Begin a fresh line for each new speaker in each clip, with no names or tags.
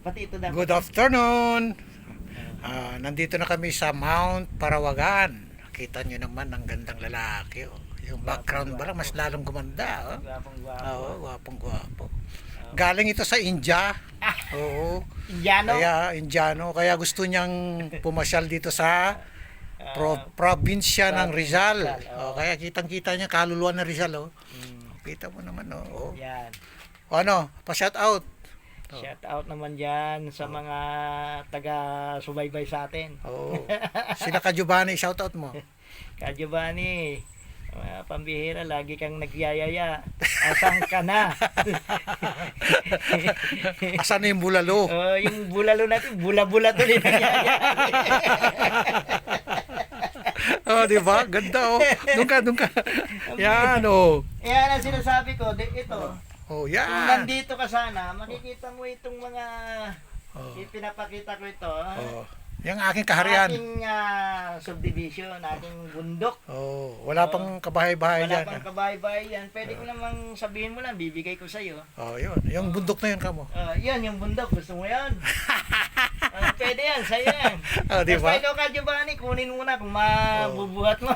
Pati ito dapat.
Good afternoon. Nandito na kami sa Mount Parawagan. Kita nyo naman ang gandang lalaki. Oh. Yung background ba lang, mas lalong gumanda. Oh.
Gwapong-gwapo.
Oo, gwapong-gwapo. Galing ito sa India. Oo.
Indiano?
Indiano. Kaya gusto niyang pumasyal dito sa probinsya ng Rizal. Oh, kaya kitang-kita niya kaluluwa ng Rizal. Oh. Kita mo naman. Oh.
Yan.
Ano, pa-shout out.
Shout out naman dyan sa mga taga-subaybay sa atin.
Oo. Sila ka Giovanni, shout out mo.
Ka Giovanni, pambihira, lagi kang nagyayaya. Asang ka na?
Asan na yung bulalo?
Yung bulalo natin, bula-bula tuloy nagyayaya.
Oh, di ba? Ganda oh. Doon ka. Yan oh.
Yan ang sinasabi ko, ito.
Oh,
Kung
yan.
nandito ka sana, makikita mo itong mga
Oh.
ipinapakita ko ito.
Oh. Yung aking kaharian.
Ating subdivision, ating bundok.
Oh, wala pang kabahay-bahay
Wala
yan.
pang kabahay-bahay yan. Pwede ko namang sabihin mo lang, bibigay ko sa'yo.
Oh, yun. Yung bundok na yun kamo.
Yan, yung bundok. Gusto mo yan? Pwede yan, sa'yo yan.
Oh, di ba?
Basta ikaw ka, Giovanni, kunin mo na kung mabubuhat mo.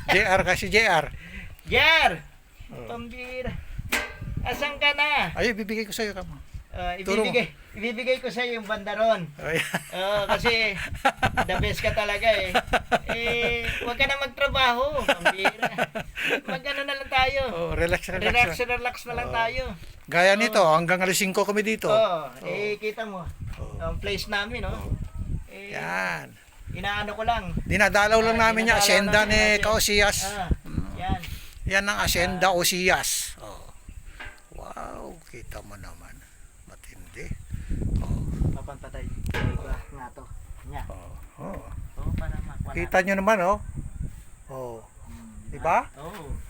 JR kasi JR.
Jer! Pambira. Asan ka na?
Ay, bibigay ko sa iyo kamo.
Ibibigay ko sa'yo yung bandaron.
Oh, yeah.
Kasi the best ka talaga eh. Huwag ka na magtrabaho. Pambira. Mag-ano na lang tayo.
Oh, relax.
Relax na lang tayo.
Gaya nito, hanggang alas 5 kami dito.
Kita mo. Ang place namin, no?
Yan.
Inaano ko lang.
Dinadalaw lang namin yung asyenda ni Caosias.
Yan.
Yan ang asyenda Osias. Oh. Wow, kita mo naman. Matindi. Oh.
Papantatay. Nga to. Nga.
Oh.
Para makuha.
Kita nyo naman, oh. Oh. Diba?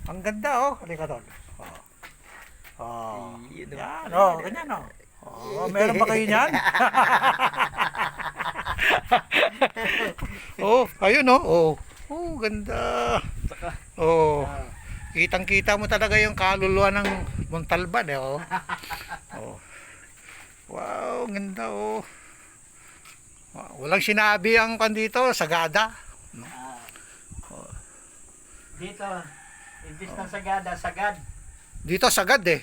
Ang ganda, oh. Halika doon. Oh. Oh. Yan, oh. Ganyan, oh. Oh, meron ba kayo niyan? Oh, ayun, oh. Oh. Oh, ganda. Oh. Kitang-kita mo talaga yung kaluluwa ng Montalban, eh, oh. Oh. Wow, ganda, oh. Walang sinabi ang pandito, sagada.
Dito, imbis ng sagada, sagad.
Dito sagad, eh.